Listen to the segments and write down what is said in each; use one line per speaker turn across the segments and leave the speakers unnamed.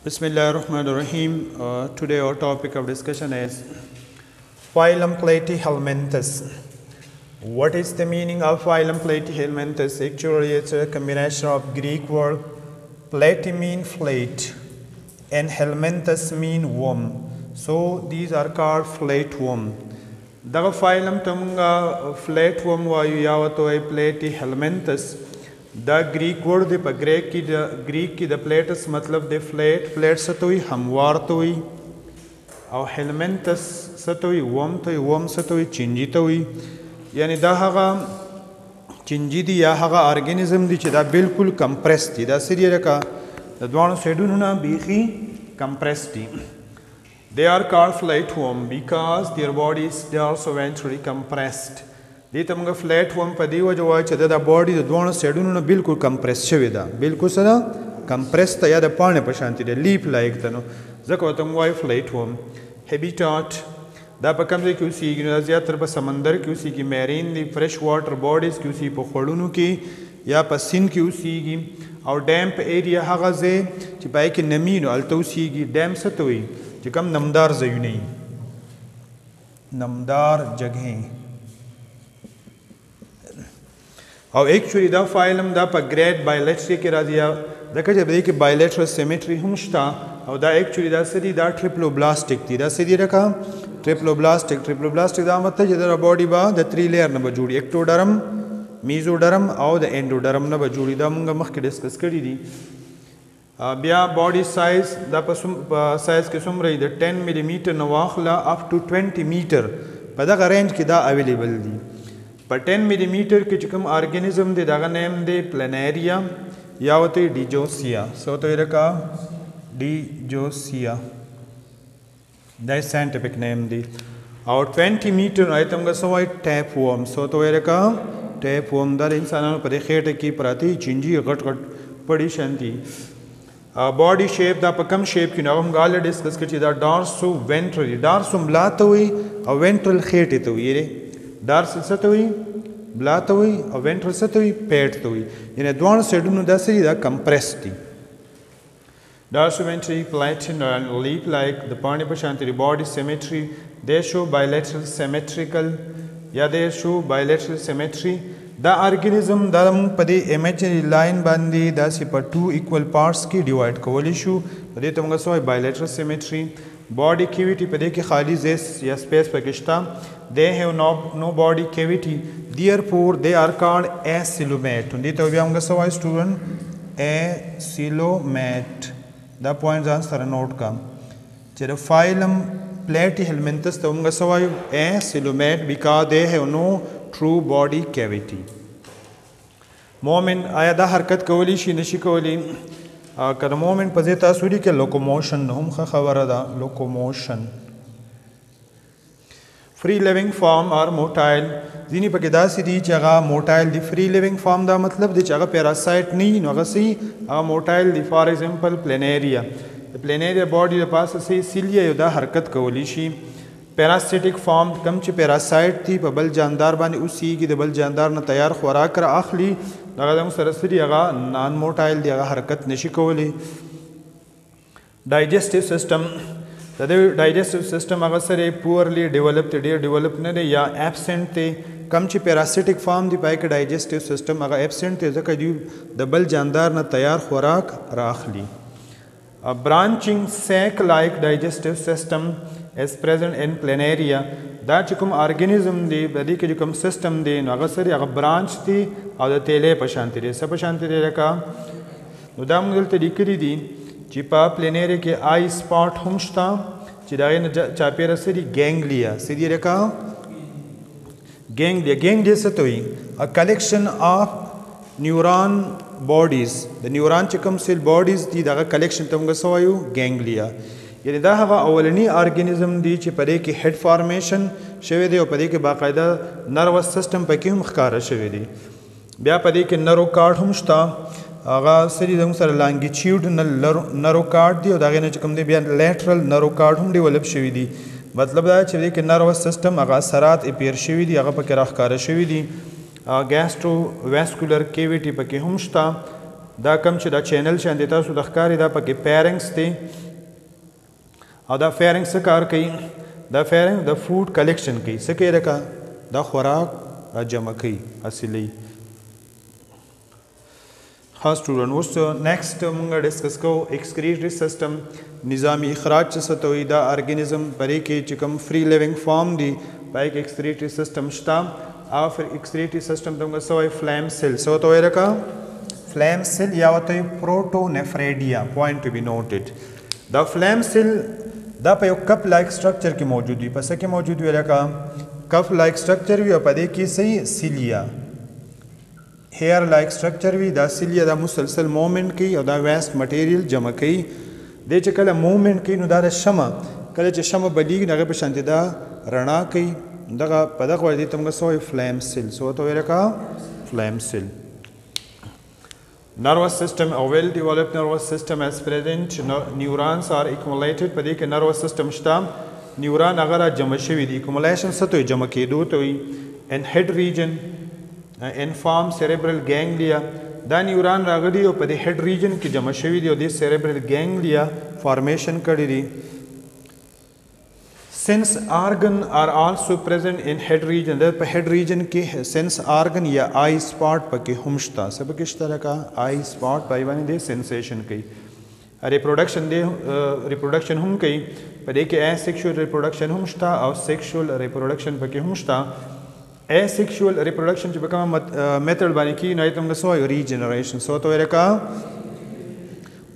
Bismillahirrahmanirrahim. Today our topic of discussion is phylum Platyhelminthes. What is the meaning of phylum Platyhelminthes? Actually, it's a combination of Greek word platy mean flat and helminthes mean worm. So these are called flatworm. The phylum tamunga flatworm wa yawato a Platyhelminthes. دا گریک ورد دی پا گریک کی دا پلیٹس مطلب دی پلیٹ ستوی هموار توی او هلمنتس ستوی وم ستوی چنجی توی یعنی دا هغا چنجی دی یا هغا ارگنیزم دی چی دا بالکل کمپریس دی دا سری رکا دا دوانو سیڈونونا بیخی کمپریس دی. They are called flatworm because their bodies they are also ventrally compressed. دیتا منگا فلیٹ ورم پا دی وجہ وائی چا دا باڈی دا دوانو سیڈونو بالکل کمپریس شوی دا بالکل سا دا کمپریس تا یا دا پانے پشانتی دا لیپ لائک تا نو زکو تا منگا وائی فلیٹ ورم. ہیبیٹاٹ دا پا کم دے کیو سی گی دا زیادتر پا سمندر کیو سی گی میرین دی فریش وارٹر باڈیز کیو سی پا خوڑونو کی یا پا سن کیو سی گی اور ڈیمپ ایریا حقا زے چی پائی که نمینو التو سی گی ڈیمپ ستوئی چی کم نمدار زیونی نمدار جگہیں او ایکچولی دا فائلم دا پا گریڈ بایلیٹری کی راضی دکا جب دیکھ بایلیٹرل سیمیٹری ہمشتا او دا ایکچولی دا سدی دا ٹریپلوبلاسٹک تی دا سدی رکا ٹریپلوبلاسٹک دا مطلب جدر باڈی با دا 3 لیئر نبا جوڑی ایکٹوڈرم میزوڈرم او دا اینڈوڈرم نبا جوڑی دا منگا مخ کے ڈسکس کری دی. بیا باڈی سائز دا پا سائز کے سم رہی دا 10 ملی میٹر نواخلا اپ ٹو 20 میٹر پا دا رینج کی دا اویلیبل دی. پر 10 ملی میٹر کی چکم آرگنیزم دے داغا نیم دے پلینیریا یا ہوتے ڈیجوسیا سو تو یہ رکا ڈیجوسیا دا سائنٹیفک نیم دی. اور 20 میٹر آئیتم گا سوائی ٹیپ ورم سو تو یہ رکا ٹیپ ورم دا انسانانو پر خیٹ کی پراتی چنجی غٹ پڑی شانتی. باڈی شیپ دا پا کم شیپ کی نو ہم گالے ڈسکس کرچی دا ڈارسو وینٹرلی ڈارسو ملاتا ہوئی اور وینٹرل خیٹی تو یہ رے ڈارسل ستوئی بلاتوئی اور وینٹرل ستوئی پیٹ توئی یعنی دوان سیڈونو دا سری دا کمپریس دی. ڈارسو وینٹری پلیٹن and leap like the پانی پشانتی body symmetry they show bilateral symmetrical یا they show bilateral symmetry. دا آرگنیزم دا مونگ پدی امیجنری لائن باندی دا سی پر 2 equal parts کی ڈیوائڈ کولی شو پدی تو منگا سوائی bilateral symmetry. باڈی کیویٹی پدی کی خالی زیس یا سپیس پکشتا they have no body cavity therefore they are called acylomate. دی تو بیامگا سوائی سٹوڈنٹ acylomate دا پوائنٹ زان سر نوٹ کا چرا فائلم Platyhelminthes تو منگا سوائی acylomate because they have no true body cavity. مومن آیا دا حرکت کولی شی نشی کولی کدا مومن پزیتا سوری کے لوکوموشن ہم خبر دا لوکوموشن. free living form or motile زینی پا کدا سی دی چاگا موٹائل دی free living form دا مطلب دی چاگا پیراسائٹ نہیں نو اگا سی آگا موٹائل دی فار ایگزامپل پلینیریا پلینیریا باڈی دا پاس سی سیلیا یو دا حرکت کولی شی. پیراسیٹک فارم کم چی پیراسائٹ تھی پا بل جاندار بانی اسی کی دا بل جاندار نا تیار خوراک را آخلی اگا دا مسرسری اگا نان موٹائل دی اگا حرکت نشی کولی. ڈائجسٹیو سسٹم دا ڈائجسٹیو سسٹم اگر سر پورلی ڈیولپ تے ڈیر ڈیولپ نہ دے یا ایبسنٹ تے کم چی پیراسیٹک فارم دی پائے کہ ڈائجسٹیو سسٹم اگر ایبسنٹ تے زکا دیو دبل جاندار نہ تیار خوراک راخ لی. برانچنگ سیک لائک ڈائجسٹیو سسٹم is present in planaria دا چکم آرگنیزم دی بدی کے جکم سسٹم دی نو اگر سر اگر برانچ دی او دا تیلے پشانتی دی سا پشانتی دی رکا نو دا مدلتا دیکری دی چی پا پلینیریا کے آئی سپاٹ ہمشتا چی داغین چاپیر سری گینگلیا سری رکا گینگلیا ستوئی a collection of neuron bodies the neuron چکم سیل bodies دی داغا collection تمگا سوائیو گینگلیا یعنی دا ہوا اولنی آرگنیزم دی چی پدے کی ہیڈ فارمیشن شوی دی و پدے کی باقاعدہ نروس سسٹم پکی ہم خکارا شوی دی. بیا پدے کی نرو کارڈ ہمشتا آغا سری دنگ سر لانگیچیوڈنل نرو کارڈ دی و داغینا چکم دی بیا لیٹرل نرو کارڈ ہم ڈیولپ شوی دی. مطلب دا چی کہ نروس سسٹم آغا سرات اپیر شوی دی آغا پکی راخکارا شوی دی. گیسٹرو ویسکولر کیویٹی پکی ہمشتا دا کم چې دا چینل شاندې تاسو د ښکاري دا پکې فیرنګس دی او دا فیرنګس څه کار کوي دا فیرنګ د فوډ کلیکشن کوي څه کوي لکه دا خوراک جمع کوي اصلي ها سټوډنټ اوس نیکسټ مونږ ډسکس کوو ایکسکریټري سیستم نظامی اخراج څه ته وایي دا ارګینزم پرې کې چې کوم فری لیوینګ فارم دی پای کې ایکسکریټري سیستم شته او فر ایکسکریټري سیستم ته موږ څه وایي فلیم سیل څه ته وایي لکه فلیم سیل یا ورته پروټونیفریډیا پوینټ ټو بی نوټډ دا فلیم سیل دا په یو کپ لایک سټرکچر کې موجود وي پس کې موجود وي لکه کف لایک سټرکچر وي او په دې کې صحیح سیلیا هیر لایک سټرکچر وي دا سیلیا دا مسلسل موومنټ کوي او دا ویسټ مټیریل جمع کوي د چې کله موومنټ کوي نو دا د شمع کله چې شمع بلیږي هغه په شانتي دا رڼا کوي دغه په دغه وړ دي ته موږ سوې فلیم سیل سو ته ویل کا فلیم سیل nervous system a well developed nervous system as present neurons are accumulated په دې کې nervous system شته نیوران هغه را جمع شوي دي accumulation څه ته جمع کېدو ته وي in head region inform cerebral ganglia دا نیوران راغلي او په دې head region کې جمع شوي دي او د cerebral ganglia formation کړي دي sense organ are also present in head region دا په head region کې sense organ یا eye spot پکې هم شته څه پکې شته لکه eye spot پای باندې د sensation کوي reproduction هم کوي په دې کې asexual reproduction هم شته او sexual reproduction پکې هم شته asexual reproduction چې په کومه method باندې کې نه تم نسو regeneration سو ته ورکا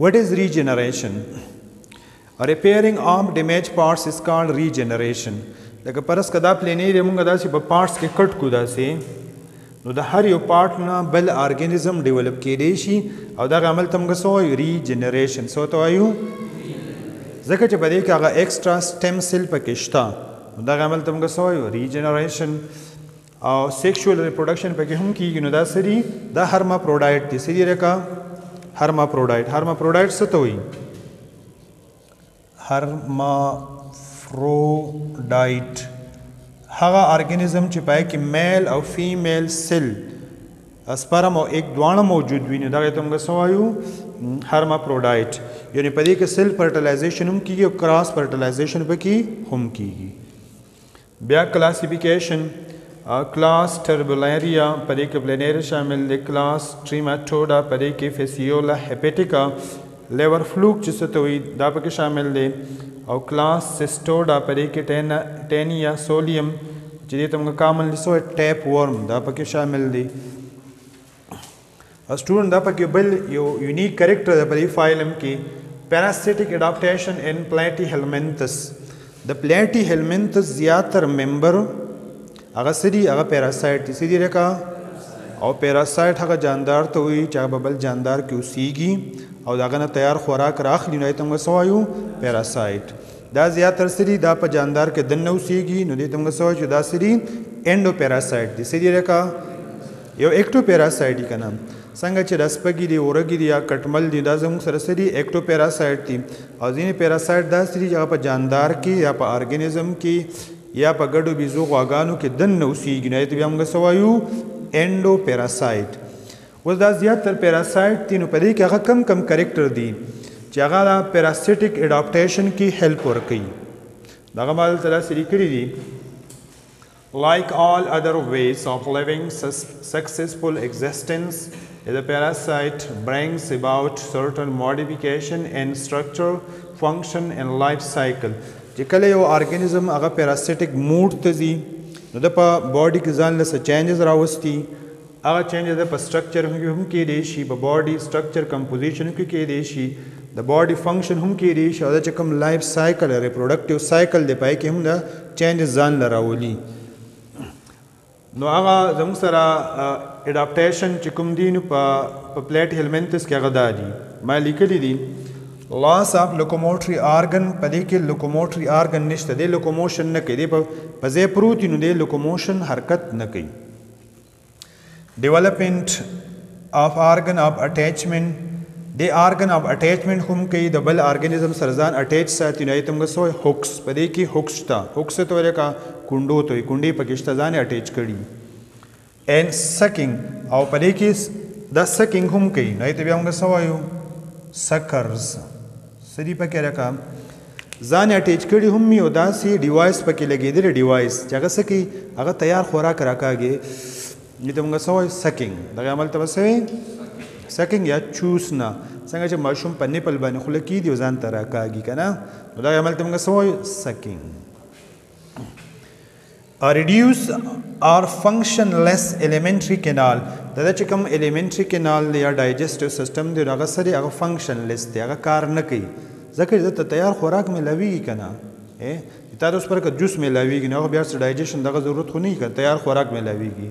what is regeneration repairing arm damaged parts is called regeneration لکه پرس کدا پلینیر موږ دا چې په پارټس کې کټ کو دا سي نو د هر یو پارټ نه بل ارګانیزم ډیولپ کېدی شي او دا عمل تم غسو ریجنریشن سو ته وایو ځکه چې په دې کې هغه ایکسترا سټیم سیل پکې شته دا عمل تم غسو ریجنریشن او سیکشوال ریپروډکشن پکې هم کیږي نو دا سری دا هرمافروډایټ دي سری رکا هرمافروډایټ څه ته وایي هرمافروډایټ هغه ارګانیزم چې پای کې میل او فیمیل سیل اسپرم او ایک دوانه موجود وي نو دا ته موږ سوایو هرمافروډایټ یعنی په دې کې سیل فرټیلایزیشن هم کیږي او کراس فرټیلایزیشن پکې هم کیږي بیا کلاسیفیکیشن کلاس ټربولاریا په دې کې پلینیر شامل دي کلاس ټریماټوډا په دې کې فیسیولا هیپیټیکا لیور فلوک چې څه ته وایي دا پکې شامل دی او کلاس سیسټوډا په دې کې ټینیا سولیم چې دې ته موږ کامنلی سو ټیپ ورم دا پکې شامل دی سټوډنټ دا پکې بل یو یونیک کریکټر دی په دې فایلم کې پیراسیټک اډاپټیشن ان پلیټیهلمنتس د پلیټیهلمنتس زیاتر ممبر هغه سری هغه پیراسایټ دي سری رکا او پیراسایټ هغه جاندار ته وایي چې هغه بل جاندار کې اوسیږي او داغه نه تیار خوراک راخلی نو ته موږ سوایو پیراسایټ دا زیاتر سری دا په جاندار کې دنه اوسیږي نو دې ته موږ سوایو چې دا سری انډو پیراسایټ دي سری رکا یو اکټو پیراسایټ دی کنه څنګه چې رسپګي دی اورګي دی یا کټمل دی دا زموږ سره سری اکټو پیراسایټ دي او ځینې پیراسایټ دا سری چې په جاندار کې یا په ارګانیزم کې یا په ګډو بيزو غواګانو کې دنه اوسیږي نو ته موږ سوایو انډو پیراسایټ اوس دا زیاتر پیراسایټ دي نو په دې کې هغه کم کریکټر دي چې هغه د پیراسیټک اډاپټیشن کې هیلپ ورکوي دغه مال تر سری کړی دي like all other ways of living successful existence the parasite brings about certain modification in structure function and life cycle چې کله یو ارګانیزم هغه پیراسیټک موډ ته ځي نو د په باډي کې ځان له چینجز راوستي هغه چینجز په سټرکچر هم کې دی شي په باډي سټرکچر کمپوزیشن کې دی شي د باډي فنکشن هم کې دی شي او د کوم لایف سایکل ریپروډکټیو سایکل دی پای کې هم د چینجز ځان لراولي نو هغه زموږ سره اډاپټیشن چې کوم دی نو په پلیټیهلمنتس کې هغه دادي ما لیکلي دي لاس اف لوکوموټري آرګن په دې کې لوکوموټري آرګن نشته دی لوکوموشن نه کوي په ځای پروت نو دی لوکوموشن حرکت نه کوي development of organ of attachment the organ of attachment هم کوي د بل ارګانیزم سره ځان اٹیچ ساتي نو ایتم غسو هوکس په دې کې هوکس تا هوکس ته ورکا کونډو ته کونډي پکې شته ځان اٹیچ کړي and sucking او په دې کې دا سکینګ هم کوي نو ته بیا موږ څه وایو سکرز سړي پکې راکا ځان اټیچ کړي هم یو داسې ډیوایس پکې لګېدلی ډیوایس چې هغه څه کوي هغه تیار خوراک راکاږي دې ته موږ څه وایو سکینګ دغه عمل ته به څه وایي سکینګ یا چوسنا څنګه چې ماشوم په نیپل باندې خوله کېږي او ځان ته راکاږي که نه نو دغه عمل ته موږ څه وایو سکینګ reduce or functionless elementary canal دا چې کوم elementary canal دی یا digestive system دی هغه سره هغه functionless دی هغه کار نه کوي ځکه چې ته تیار خوراک ملاویږي که نه تا اوس پر که جوس ملاویږي نو هغه بیا ډایجیشن دغه ضرورت خو نه وي که تیار خوراک ملاویږي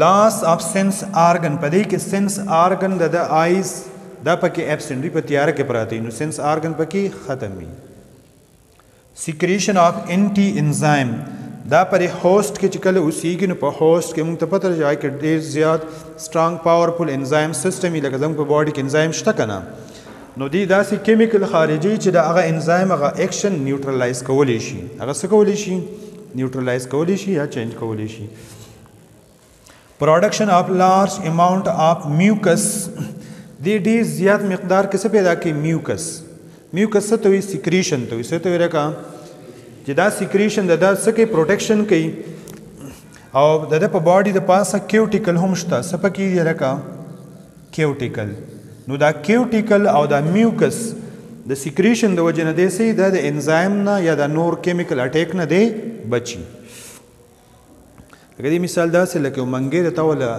loss of sense organ په دې کې sense organ د eyes دا پکې absent دی په تیاره کې پراته نو sense organ پکې ختم وي secretion of anti-enzyme دا پر host کې چې کله اوسېږي نو په host کې موږ ته پته لګي چې ډېر زیات strong powerful enzyme system یې لکه زموږ په باډي کې enzyme شته که نه نو دی داسې کیمیکل خارجي چې د هغه enzyme هغه action neutralize کولی شي هغه څه کولی شي neutralize کولی شي یا change کولی شي production of large amount of mucus دی ډېر زیات مقدار کې څه پیدا کوي mucus څه ته وایي secretion ته وایي څه ته وایي راکه چې دا secretion د دا څه کوي protection کوي او د ده په باډي د پاسه کیوټیکل هم شته څه پکې دی راکه کیوټیکل نو دا کیوټیکل او دا میوکس د سیکریشن د وجې نه دی سي دا د انزایم نه یا د نور کیمیکل اټیک نه دی بچي لکه دې مثال داسې لکه منګې د توله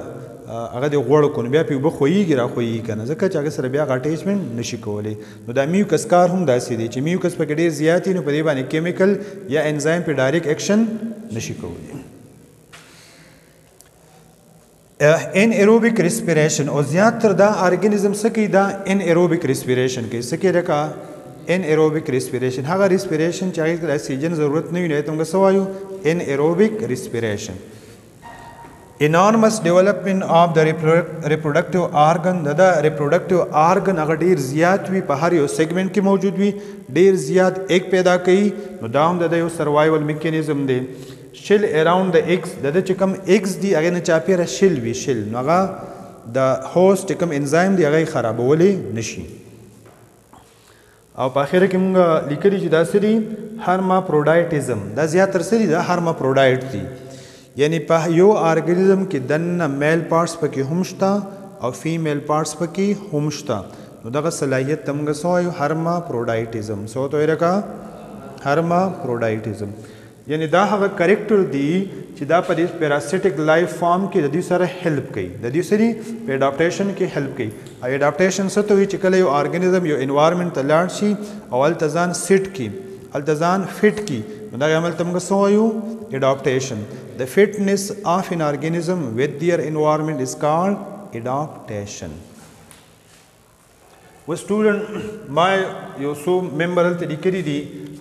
هغه د غوړ کو نو بیا پې اوبه خویږي را خویږي که نه ځکه چې هغه سره بیا هغه اټیچمنټ نشي کولی نو دا میوکس کار هم داسې دی چې میوکس پکې ډېر زیات وي نو په دې باندې کیمیکل یا انزایم پې ډایرکټ ایکشن نشي کولی انیروبیک ریسپیریشن او زیاتره دا ارګانیزم څه کوي دا انیروبیک ریسپیریشن کوي څه کوي لکه انیروبیک ریسپیریشن هغه ریسپیریشن چې هغې کې د اکسیجن ضرورت نه وي نو ته موږ څه وایو انیروبیک ریسپیریشن enormous development of the reproductive organ دا reproductive organ هغه ډیر زیات وي په هر یو سیګمنټ کې موجود وي ډیر زیات ایک پیدا کوي نو دا هم د یو سروایول میکانیزم دی شل اراوند د ایکس د چې کوم ایکس دی هغه نه چاپیره شل وي شل نو هغه د هوست کوم انزایم دی هغه خرابولی نشي او په اخر کې موږ لیکلي چې دا سری هرماپروډایټیزم دا زیاتره سری دا هرماپروډایټ دی یعنی په یو ارګانیزم کې دننه میل پارټس پکې هم شته او فیمیل پارټس پکې هم شته نو دغه صلاحیت ته موږ څه وایو هرماپروډایټیزم څه ورته وایي لکه هرماپروډایټیزم یعنی دا هغه کریکټر دی چې دا په دې پیراسیټک لایف فارم کې د دې سره هیلپ کوي د دې سره په اډاپټیشن کې هیلپ کوي اډاپټیشن څه ته وایي چې کله یو ارګانیزم یو انوایرمنټ ته لاړ شي او هلته ځان سیټ کړي هلته ځان فټ کړي نو دغه عمل ته موږ څه وایو adaptation. The fitness of an organism with their environment is called adaptation. वो student my यो सो member हल तरीके दी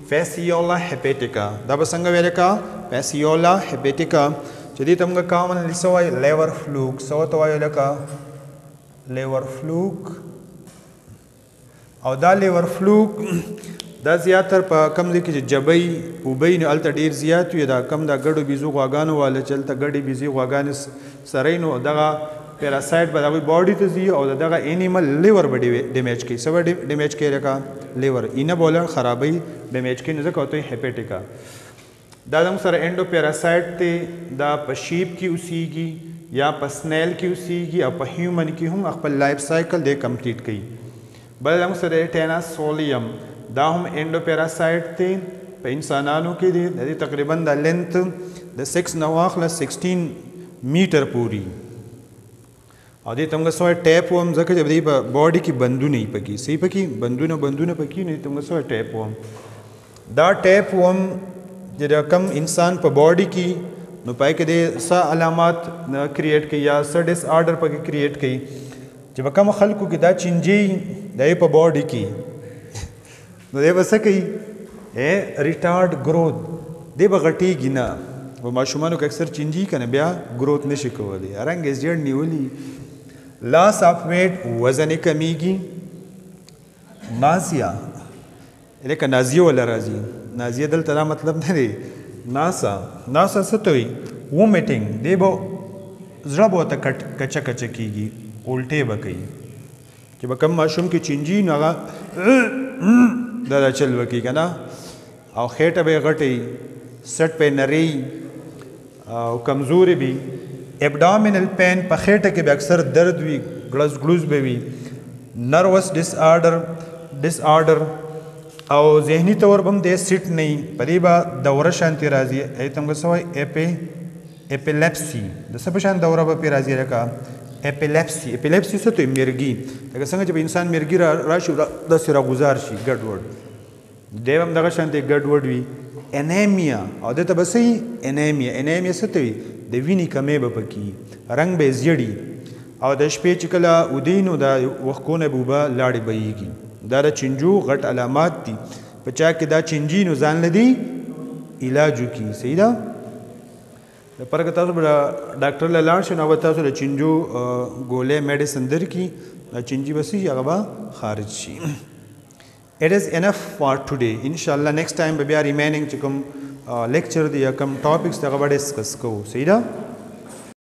fasciola hepatica. दाब संग वेरे का fasciola hepatica. jadi तमगा कामन लिसवाई liver fluke. सो तो वायो लका liver fluke. और दा liver fluke دا زیاتر په کم ځای کې چې جبۍ اوبۍ نو هلته ډېر زیات وي دا کم دا ګډو بیزو غواګانو والا چې هلته ګډې بیزې غواګانې سره نو دغه پیراسایټ به د هغوی باډي ته ځي او د دغه انیمل لیور به ډیمیج کوي څه به ډیمیج کوي لکه لیور اینه بوله خرابوي ډیمیج کوي نو ځکه ورته وایي هیپیټیکا دا زموږ سره انډو پیراسایټ دی دا په شیپ کې اوسیږي یا په سنیل کې اوسیږي او په هیومن کې هم خپل لایف سایکل دی کمپلیټ کوي بل زموږ سره ټیناسولیم دا هم انډو پیراسایټ دی په انسانانو کې دی د دې تقریبا د لینث د 6 نه واخله 16 میټر پوري او دې ته موږ څه وایو ټیپ وم ځکه چې دې په باډي کې بندونه یې پکې صحیح پکې بندونه پکې نو دې ته موږ څه وایو ټیپ وم دا ټیپ وم چې د کم انسان په باډي کې نو پای کې دې څه علامات کریټ کوي یا څه ډس آرډر پکې کریټ کوي چې په کوم خلکو کې دا چینجي د په باډي کې نو دی به څه کوي ریټارډ گروت دی به غټېږي نه په ماشومانو کې اکثر چینجي که نه بیا گروت نشي کولی رنګ یې زیړ نیولي لاس آف ویټ وزن یې کمیږي نازیه لکه نازیه ولا راځي نازیه دلته دا مطلب نه دی ناسا څه ته وایي وومیټینګ دی به زړه به ورته کچه کچه کېږي، الټې به کوي. چې به کوم ماشوم کې چینجي نو هغه دا چل به کوي که نه، او خېټه به یې غټوي، سټ به یې نری او کمزورې وي. ابډامینل پین په خېټه کې به اکثر درد وي، ګړز ګړوز به وي. نروس ډس آرډر او ذهني طور به هم دی سیټ نه وي، په دې به دوره شانتې راځي. هغې ته موږ څه وایي؟ اپیلیپسي. د څه په شان دوره به پرې راځي؟ لکه اپیلیپسي. اپیلیپسي څه ته وایي؟ مرګي. لکه څنګه چې به انسان مرګي راشي داسې راګوزار شي ګډ وډ، دی به هم دغه شانتې ګډ وډ وي. انیمیا، او دې ته به څه وي؟ انیمیا. انیمیا څه ته وي؟ د وینې کمی به پکې، رنګ به یې زیړي، او د شپې چې کله ودی نو د وښکو نه به اوبه لاړې بهیږي. دا د چینجو غټ علامات دي. په چا کې دا چینجي نو ځان له دې علاج وکړي. صحیح ده؟ لپاره که تاسو به ډاکټر له لاړ شئ نو هغه به تاسو د چینجو ګولۍ میډیسن درکړي، دا چینجي به څه شي؟ هغه به خارج شي. It is enough for today. Inshallah next time به بیا ریمیننګ چې کوم لیکچر دی یا کوم ټاپکس دغه به ډسکس کوو. صحیح ده؟